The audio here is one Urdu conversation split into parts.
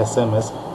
SMS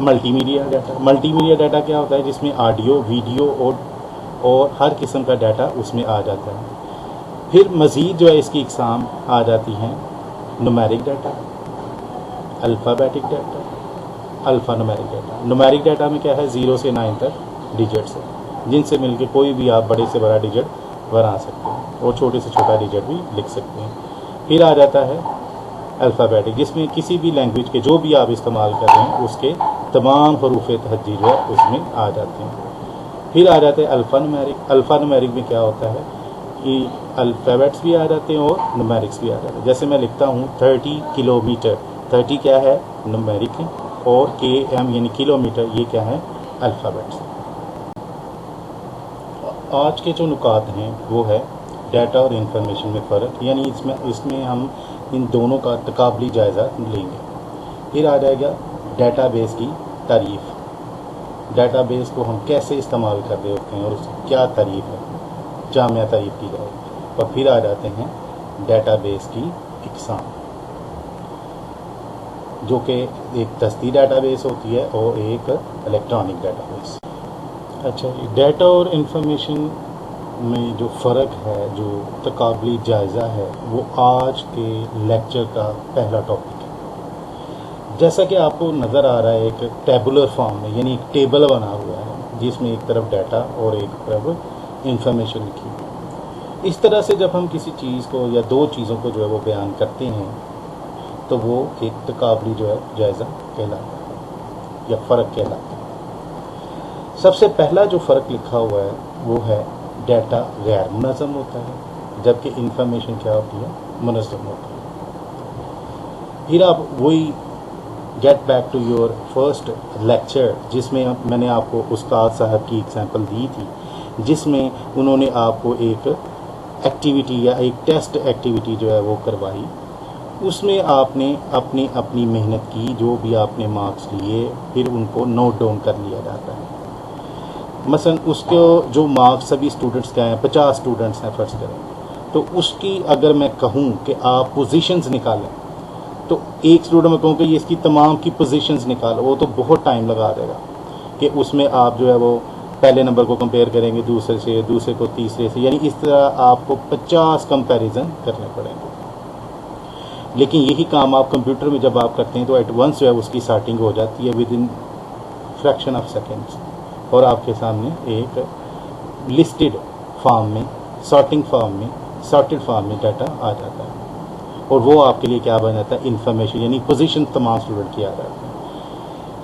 multi media data. Multi media data کیا ہوتا ہے؟ جس میں آڈیو، ویڈیو اور ہر قسم کا ڈیٹا اس میں آ جاتا ہے. پھر مزید جو ہے اس کی اقسام آ جاتی ہیں: numeric data, alphabetic data, alpha numeric data. Numeric data میں کیا ہے؟ 0 سے 9 تک ڈیجٹس ہیں، جن سے مل کے کوئی بھی آپ بڑے سے بڑا ڈیجٹ بنا سکتے ہیں اور چھوٹے سے چھوٹا ڈیجٹ بھی لکھ سکتے ہیں. پھر آ جاتا ہے الفابیٹک، جس میں کسی بھی لینگویج کے جو بھی آپ استعمال کر رہے ہیں اس کے تمام حروف تہجی جو ہے اس میں آ جاتے ہیں. پھر آ جاتے ہیں الفا نومیرک. الفا نومیرک میں کیا ہوتا ہے کہ الفابیٹس بھی آ جاتے ہیں اور نومیرکس بھی آ جاتے ہیں. جیسے میں لکھتا ہوں 30 کلومیٹر، 30 کیا ہے؟ نومیرک ہے، اور km یعنی کلومیٹر یہ کیا ہے؟ الفابیٹس. آج کے جو نکات ہیں وہ ہے ڈیٹا اور انفارمیشن میں فرق، یعنی اس میں ہم ان دونوں کا تقابلی جائزہ لیں گے. پھر آ جائے گا ڈیٹا بیس کی تعریف. ڈیٹا بیس کو ہم کیسے استعمال کر رہے ہوتے ہیں اور اس کی کیا تعریف ہے، جامع تعریف کی جائے. اور پھر آ جاتے ہیں ڈیٹا بیس کی اقسام، جو کہ ایک دستی ڈیٹا بیس ہوتی ہے اور ایک الیکٹرانک ڈیٹا بیس. اچھا، ڈیٹا اور انفارمیشن میں جو فرق ہے، جو تقابلی جائزہ ہے، وہ آج کے لیکچر کا پہلا ٹاپک ہے. جیسا کہ آپ کو نظر آ رہا ہے ایک ٹیبولر فارم میں، یعنی ایک ٹیبل بنا ہوا ہے جس میں ایک طرف ڈیٹا اور ایک طرف انفارمیشن لکھی. اس طرح سے جب ہم کسی چیز کو یا دو چیزوں کو جو ہے وہ بیان کرتے ہیں تو وہ ایک تقابلی جو ہے جائزہ کہلاتا ہے یا فرق کہلاتا ہے. سب سے پہلا جو فرق لکھا ہوا ہے وہ ہے ڈیٹا غیر منظم ہوتا ہے، جبکہ انفارمیشن کیا ہوتی ہے؟ منظم ہوتی ہے. پھر آپ وہی get back to your first lecture, جس میں میں نے آپ کو استاد صاحب کی ایگزامپل دی تھی، جس میں انہوں نے آپ کو ایک ایکٹیویٹی یا ایک ٹیسٹ ایکٹیویٹی جو ہے وہ کروائی. اس میں آپ نے اپنی محنت کی، جو بھی آپ نے مارکس لیے پھر ان کو نوٹ ڈاؤن کر لیا جاتا ہے. مثلا اس کو جو مارکس سبھی اسٹوڈنٹس کے ہیں، 50 اسٹوڈنٹس ہیں فرض کریں، تو اس کی اگر میں کہوں کہ آپ پوزیشنز نکالیں تو ایک اسٹوڈنٹ میں کہوں کہ یہ اس کی تمام کی پوزیشنز نکالو، وہ تو بہت ٹائم لگا دے گا کہ اس میں آپ جو ہے وہ پہلے نمبر کو کمپیئر کریں گے دوسرے سے، دوسرے کو تیسرے سے، یعنی اس طرح آپ کو 50 کمپیریزن کرنے پڑیں گے. لیکن یہی کام آپ کمپیوٹر میں جب آپ کرتے ہیں تو ایٹ ونس جو ہے اس کی سارٹنگ ہو جاتی ہے with in fraction of seconds, اور آپ کے سامنے ایک لسٹڈ فارم میں، سارٹنگ فارم میں، سارٹڈ فارم میں ڈیٹا آ جاتا ہے. اور وہ آپ کے لیے کیا بن جاتا ہے؟ انفارمیشن، یعنی پوزیشن تمام اسٹوڈنٹ کی آ جاتی ہے.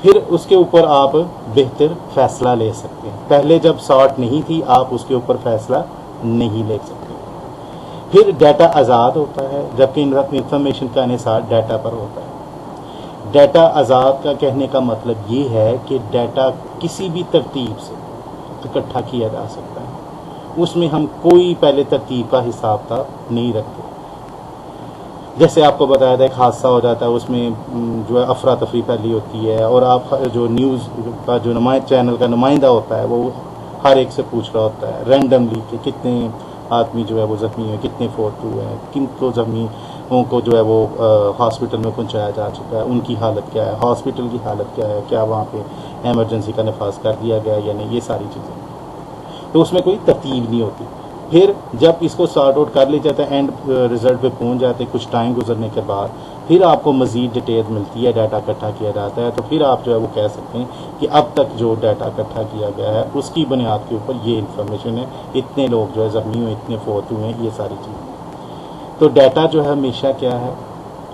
پھر اس کے اوپر آپ بہتر فیصلہ لے سکتے ہیں. پہلے جب سارٹ نہیں تھی آپ اس کے اوپر فیصلہ نہیں لے سکتے. پھر ڈیٹا آزاد ہوتا ہے، جبکہ انفارمیشن کا انحصار ڈیٹا پر ہوتا ہے. ڈیٹا آزاد کا کہنے کا مطلب یہ ہے کہ ڈیٹا کسی بھی ترتیب سے اکٹھا کیا جا سکتا ہے، اس میں ہم کوئی پہلے ترتیب کا حساب کتاب نہیں رکھتے. جیسے آپ کو بتایا تھا ایک حادثہ ہو جاتا ہے، اس میں جو ہے افراتفری پھیلی ہوتی ہے، اور آپ جو نیوز کا جو چینل کا نمائندہ ہوتا ہے وہ ہر ایک سے پوچھ رہا ہوتا ہے رینڈملی کہ کتنے آدمی جو ہے وہ زخمی ہوئے، کتنے فوت ہوئے ہیں، کن کو زخمیوں کو جو ہے وہ ہاسپٹل میں پہنچایا جا چکا ہے، ان کی حالت کیا ہے، ہاسپٹل کی حالت کیا ہے، کیا وہاں پہ ایمرجنسی کا نفاذ کر دیا گیا یا نہیں، یہ ساری چیزیں. تو اس میں کوئی ترتیب نہیں ہوتی. پھر جب اس کو سارٹ آؤٹ کر لیا جاتا ہے، اینڈ رزلٹ پہ پہنچ جاتے ہیں، کچھ ٹائم گزرنے کے بعد پھر آپ کو مزید ڈیٹیل ملتی ہے، ڈیٹا اکٹھا کیا جاتا ہے. تو پھر آپ جو ہے وہ کہہ سکتے ہیں کہ اب تک جو ڈیٹا اکٹھا کیا گیا ہے اس کی بنیاد کے اوپر یہ انفارمیشن ہے، اتنے لوگ جو ہے زخمی ہوئے، اتنے فوت ہوئے ہیں، یہ ساری چیزیں. تو ڈیٹا جو ہے ہمیشہ کیا ہے؟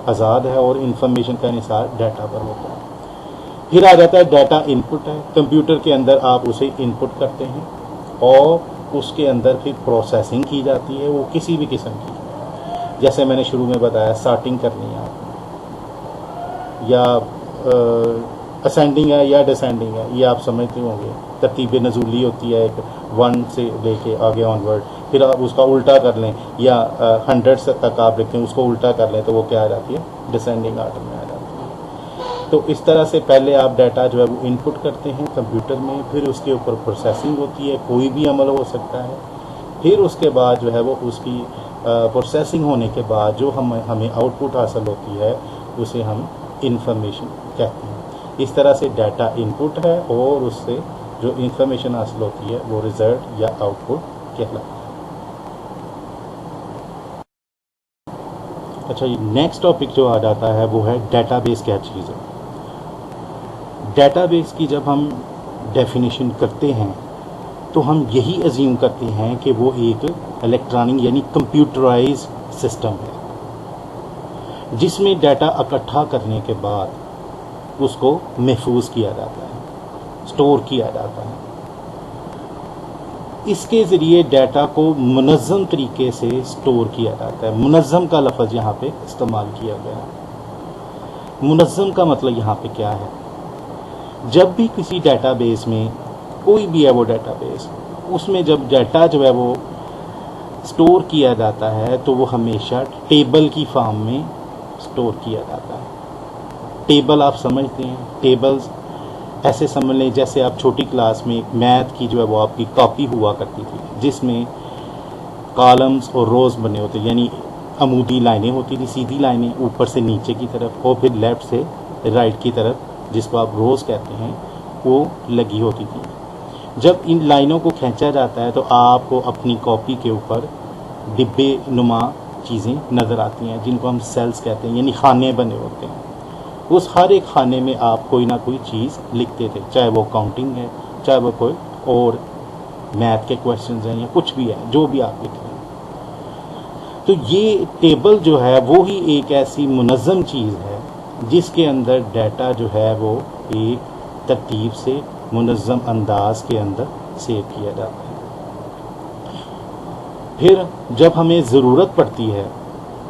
آزاد ہے، اور انفارمیشن کا انحصار ڈیٹا پر ہوتا ہے. پھر آ جاتا ہے ڈیٹا ان پٹ ہے. کمپیوٹر کے اندر آپ اسے ان پٹ کرتے ہیں اور اس کے اندر پھر پروسیسنگ کی جاتی ہے، وہ کسی بھی قسم کی. جیسے میں نے شروع میں بتایا سارٹنگ کرنی ہے آپ نے، یا اسینڈنگ ہے یا ڈسینڈنگ ہے، یہ آپ سمجھتے ہوں گے. ترتیب نزولی ہوتی ہے، ایک 1 سے لے کے آگے آن ورڈ، پھر آپ اس کا الٹا کر لیں، یا 100 تک آپ لکھتے ہیں اس کو الٹا کر لیں تو وہ کیا آ جاتی ہے؟ ڈسینڈنگ آرڈر میں آ جاتی ہے. تو اس طرح سے پہلے آپ ڈیٹا جو ہے وہ ان پٹ کرتے ہیں کمپیوٹر میں، پھر اس کے اوپر پروسیسنگ ہوتی ہے، کوئی بھی عمل ہو سکتا ہے. پھر اس کے بعد جو ہے وہ اس کی پروسیسنگ ہونے کے بعد جو ہمیں آؤٹ پٹ حاصل ہوتی ہے اسے ہم انفارمیشن کہتے ہیں. اس طرح سے ڈیٹا ان پٹ ہے اور اس سے جو انفارمیشن حاصل ہوتی ہے وہ ریزلٹ یا آؤٹ پٹ کہلاتا ہے. اچھا یہ نیکسٹ ٹاپک جو آ جاتا ہے وہ ہے ڈیٹا بیس کیا چیز ہے. ڈیٹا بیس کی جب ہم ڈیفینیشن کرتے ہیں تو ہم یہی ازیوم کرتے ہیں کہ وہ ایک الیکٹرانک یعنی کمپیوٹرائز سسٹم ہے جس میں ڈیٹا اکٹھا کرنے کے بعد اس کو محفوظ کیا جاتا ہے, اسٹور کیا جاتا ہے. اس کے ذریعے ڈیٹا کو منظم طریقے سے اسٹور کیا جاتا ہے. منظم کا لفظ یہاں پہ استعمال کیا گیا ہے. منظم کا مطلب یہاں پہ کیا ہے؟ جب بھی کسی ڈیٹا بیس میں کوئی بھی ہے وہ ڈیٹا بیس, اس میں جب ڈیٹا جو ہے وہ اسٹور کیا جاتا ہے تو وہ ہمیشہ ٹیبل کی فارم میں اسٹور کیا جاتا ہے. ٹیبل آپ سمجھتے ہیں, ٹیبلز ایسے سمجھ لیں جیسے آپ چھوٹی کلاس میں میتھ کی جو ہے وہ آپ کی کاپی ہوا کرتی تھی جس میں کالمز اور روز بنے ہوتے, یعنی عمودی لائنیں ہوتی تھی, سیدھی لائنیں اوپر سے نیچے کی طرف اور پھر لیفٹ سے رائٹ کی طرف جس کو آپ روز کہتے ہیں وہ لگی ہوتی تھی. جب ان لائنوں کو کھینچا جاتا ہے تو آپ کو اپنی کاپی کے اوپر ڈبے نما چیزیں نظر آتی ہیں جن کو ہم سیلز کہتے ہیں, یعنی خانے بنے ہوتے ہیں. اس ہر ایک خانے میں آپ کوئی نہ کوئی چیز لکھتے تھے, چاہے وہ کاؤنٹنگ ہے, چاہے وہ کوئی اور میتھ کے کویشچنز ہیں یا کچھ بھی ہے جو بھی آپ لکھ رہے ہیں. تو یہ ٹیبل جو ہے وہی ایک ایسی منظم چیز ہے جس کے اندر ڈیٹا جو ہے وہ ایک ترتیب سے منظم انداز کے اندر سیو کیا جاتا ہے. پھر جب ہمیں ضرورت پڑتی ہے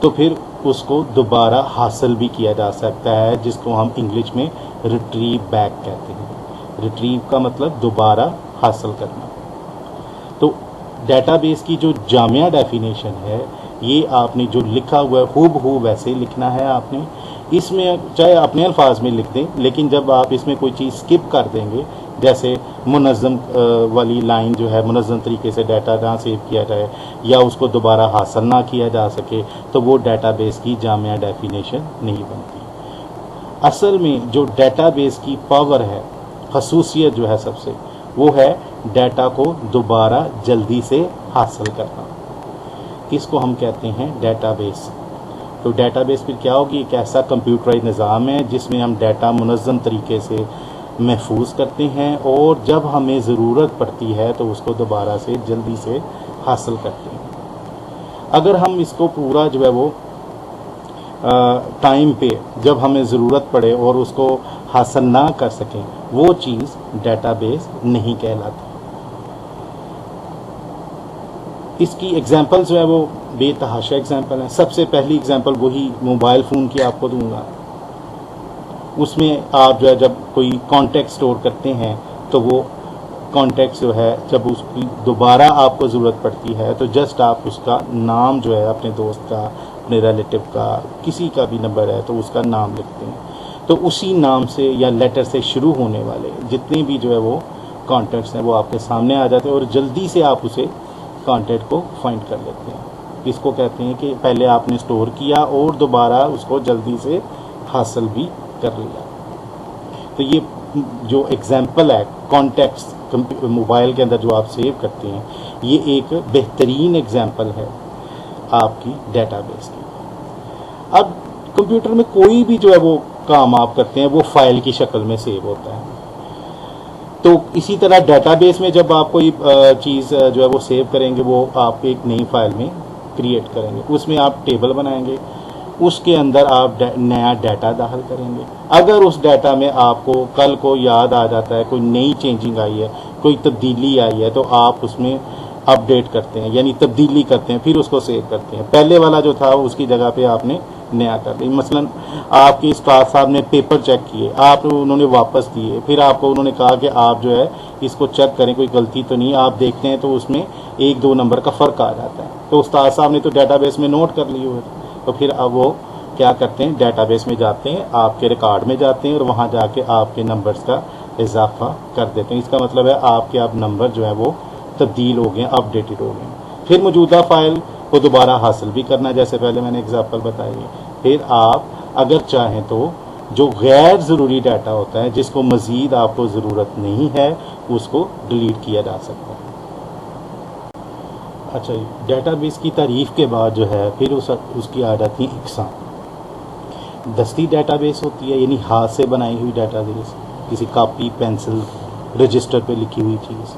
تو پھر اس کو دوبارہ حاصل بھی کیا جا سکتا ہے جس کو ہم انگلش میں ریٹریو بیک کہتے ہیں. ریٹریو کا مطلب دوبارہ حاصل کرنا. تو ڈیٹا بیس کی جو جامع ڈیفینیشن ہے یہ آپ نے جو لکھا ہوا ہے ہو بہو ویسے لکھنا ہے. آپ نے اس میں چاہے اپنے الفاظ میں لکھ دیں, لیکن جب آپ اس میں کوئی چیز اسکپ کر دیں گے جیسے منظم والی لائن جو ہے منظم طریقے سے ڈیٹا نہ سیو کیا جائے یا اس کو دوبارہ حاصل نہ کیا جا سکے تو وہ ڈیٹا بیس کی جامع ڈیفینیشن نہیں بنتی. اصل میں جو ڈیٹا بیس کی پاور ہے, خصوصیت جو ہے سب سے, وہ ہے ڈیٹا کو دوبارہ جلدی سے حاصل کرنا. اس کو ہم کہتے ہیں ڈیٹا بیس. تو ڈیٹا بیس پھر کیا ہوگی؟ ایک ایسا کمپیوٹرائز نظام ہے جس میں ہم ڈیٹا منظم طریقے سے محفوظ کرتے ہیں اور جب ہمیں ضرورت پڑتی ہے تو اس کو دوبارہ سے جلدی سے حاصل کرتے ہیں. اگر ہم اس کو پورا جو ہے وہ ٹائم پہ جب ہمیں ضرورت پڑے اور اس کو حاصل نہ کر سکیں وہ چیز ڈیٹا بیس نہیں کہلاتی. اس کی ایگزامپل جو ہے وہ بے تحاشا ایگزامپل ہیں. سب سے پہلی ایگزامپل وہی موبائل فون کی آپ کو دوں گا. اس میں آپ جو ہے جب کوئی کانٹیکٹ سٹور کرتے ہیں تو وہ کانٹیکٹ جو ہے جب اس کی دوبارہ آپ کو ضرورت پڑتی ہے تو جسٹ آپ اس کا نام جو ہے اپنے دوست کا, اپنے ریلیٹو کا, کسی کا بھی نمبر ہے تو اس کا نام لکھتے ہیں. تو اسی نام سے یا لیٹر سے شروع ہونے والے جتنے بھی جو ہے وہ کانٹیکٹس ہیں وہ آپ کے سامنے آ جاتے ہیں اور جلدی سے آپ اسے کانٹیکٹ کو فائنڈ کر لیتے ہیں. اس کو کہتے ہیں کہ پہلے آپ نے سٹور کیا اور دوبارہ اس کو جلدی سے حاصل بھی کر لیا. تو یہ جو ایگزامپل ہے کانٹیکٹس موبائل کے اندر جو آپ سیو کرتے ہیں یہ ایک بہترین ایگزامپل ہے آپ کی ڈیٹا بیس کی. اب کمپیوٹر میں کوئی بھی جو ہے وہ کام آپ کرتے ہیں وہ فائل کی شکل میں سیو ہوتا ہے. تو اسی طرح ڈیٹا بیس میں جب آپ کوئی چیز جو ہے وہ سیو کریں گے وہ آپ ایک نئی فائل میں کریٹ کریں گے. اس میں آپ ٹیبل بنائیں گے, اس کے اندر آپ نیا ڈیٹا داخل کریں گے. اگر اس ڈیٹا میں آپ کو کل کو یاد آ جاتا ہے, کوئی نئی چینجنگ آئی ہے, کوئی تبدیلی آئی ہے تو آپ اس میں اپڈیٹ کرتے ہیں یعنی تبدیلی کرتے ہیں, پھر اس کو سیو کرتے ہیں. پہلے والا جو تھا اس کی جگہ پہ آپ نے نیا کر دیا. مثلا آپ کے استاد صاحب نے پیپر چیک کیے, انہوں نے واپس دیے, پھر آپ کو انہوں نے کہا کہ آپ جو ہے اس کو چیک کریں کوئی غلطی تو نہیں. آپ دیکھتے ہیں تو اس میں 1-2 نمبر کا فرق آ جاتا ہے. تو استاد صاحب نے تو ڈیٹا بیس میں نوٹ کر لیے ہوئے, تو پھر اب وہ کیا کرتے ہیں ڈیٹا بیس میں جاتے ہیں, آپ کے ریکارڈ میں جاتے ہیں اور وہاں جا کے آپ کے نمبرز کا اضافہ کر دیتے ہیں. اس کا مطلب ہے آپ کے اب نمبر جو ہے وہ تبدیل ہو گئے, اپڈیٹڈ ہو گئے. پھر موجودہ فائل کو دوبارہ حاصل بھی کرنا, جیسے پہلے میں نے ایگزامپل بتائی. پھر آپ اگر چاہیں تو جو غیر ضروری ڈیٹا ہوتا ہے جس کو مزید آپ کو ضرورت نہیں ہے اس کو ڈیلیٹ کیا جا سکتا ہے۔ اچھا جی، ڈیٹا بیس کی تعریف کے بعد جو ہے پھر اس کی آ جاتی ہیں اقسام۔ دستی ڈیٹا بیس ہوتی ہے، یعنی ہاتھ سے بنائی ہوئی ڈیٹا بیس، کسی کاپی پینسل رجسٹر پہ لکھی ہوئی چیز،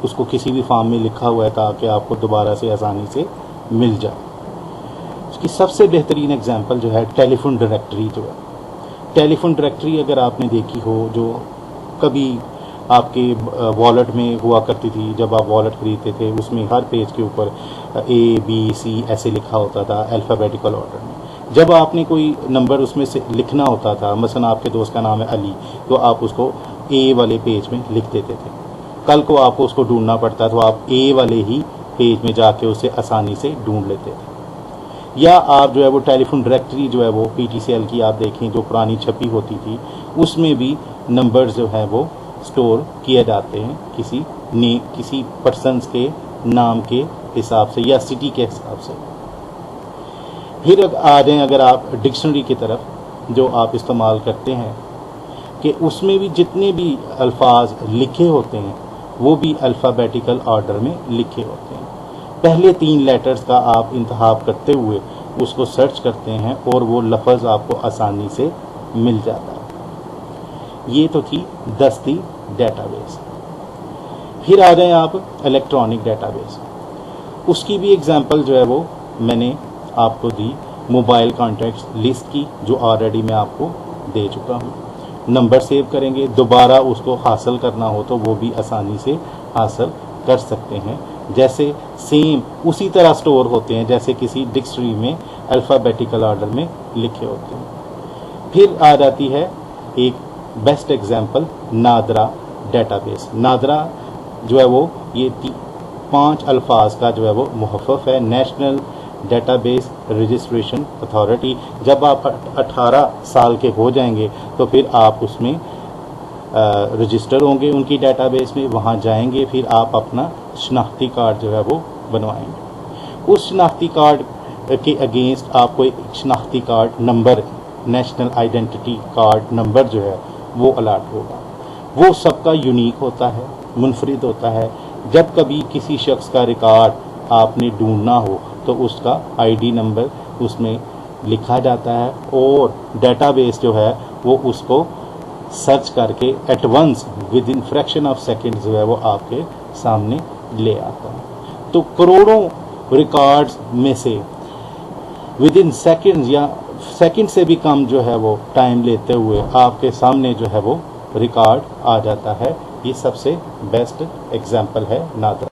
اس کو کسی بھی فارم میں لکھا ہوا ہے تاکہ آپ کو دوبارہ سے آسانی سے مل جائے۔ اس کی سب سے بہترین اگزامپل جو ہے ٹیلی فون ڈائریکٹری جو ہے۔ ٹیلی فون ڈائریکٹری اگر آپ نے دیکھی ہو، جو کبھی آپ کے والٹ میں ہوا کرتی تھی، جب آپ والٹ خریدتے تھے اس میں ہر پیج کے اوپر ABC ایسے لکھا ہوتا تھا الفابیٹیکل آرڈر میں۔ جب آپ نے کوئی نمبر اس میں سے لکھنا ہوتا تھا، مثلا آپ کے دوست کا نام ہے علی، تو آپ اس کو A والے پیج میں لکھ دیتے تھے۔ کل کو آپ کو اس کو ڈھونڈنا پڑتا تو آپ A والے ہی پیج میں جا کے اسے آسانی سے ڈھونڈ لیتے تھے۔ یا آپ جو ہے وہ ٹیلی فون ڈائریکٹری جو ہے وہ PTCL کی آپ دیکھیں جو پرانی چھپی ہوتی تھی، اس میں بھی نمبرز جو ہیں وہ سٹور کیے جاتے ہیں کسی پرسنز کے نام کے حساب سے یا سٹی کے حساب سے۔ پھر آ جائیں اگر آپ ڈکشنری کی طرف جو آپ استعمال کرتے ہیں، کہ اس میں بھی جتنے بھی الفاظ لکھے ہوتے ہیں وہ بھی الفابیٹیکل آرڈر میں لکھے ہوتے ہیں۔ پہلے 3 لیٹرز کا آپ انتخاب کرتے ہوئے اس کو سرچ کرتے ہیں اور وہ لفظ آپ کو آسانی سے مل جاتا ہے۔ یہ تو تھی دستی ڈیٹا بیس۔ پھر آ جائیں آپ الیکٹرانک ڈیٹا بیس۔ اس کی بھی اگزامپل جو ہے وہ میں نے آپ کو دی، موبائل کانٹیکٹس لسٹ کی، جو آلریڈی میں آپ کو دے چکا ہوں۔ نمبر سیو کریں گے، دوبارہ اس کو حاصل کرنا ہو تو وہ بھی آسانی سے حاصل کر سکتے ہیں، جیسے سیم اسی طرح سٹور ہوتے ہیں جیسے کسی ڈکشنری میں الفابیٹیکل آرڈر میں لکھے ہوتے ہیں۔ پھر آ جاتی ہے ایک best example NADRA data base. NADRA جو ہے وہ یہ 5 الفاظ کا جو ہے وہ محفف ہے، national data base registration authority. جب آپ 18 سال کے ہو جائیں گے تو پھر آپ اس میں رجسٹر ہوں گے ان کی ڈیٹا بیس میں، وہاں جائیں گے، پھر آپ اپنا شناختی کارڈ جو ہے وہ بنوائیں گے۔ اس شناختی کارڈ کے اگینسٹ آپ کو ایک شناختی card number, national identity card number جو ہے وہ الاٹ ہوگا۔ وہ سب کا یونیک ہوتا ہے، منفرد ہوتا ہے۔ جب کبھی کسی شخص کا ریکارڈ آپ نے ڈھونڈنا ہو تو اس کا ID نمبر اس میں لکھا جاتا ہے اور ڈیٹا بیس جو ہے وہ اس کو سرچ کر کے at once within fraction of second جو ہے وہ آپ کے سامنے لے آتا ہے۔ تو کروڑوں ریکارڈز میں سے ود ان سیکنڈ یا سیکنڈ سے بھی کم جو ہے وہ ٹائم لیتے ہوئے آپ کے سامنے جو ہے وہ ریکارڈ آ جاتا ہے۔ یہ سب سے بیسٹ ایگزامپل ہے نادرا۔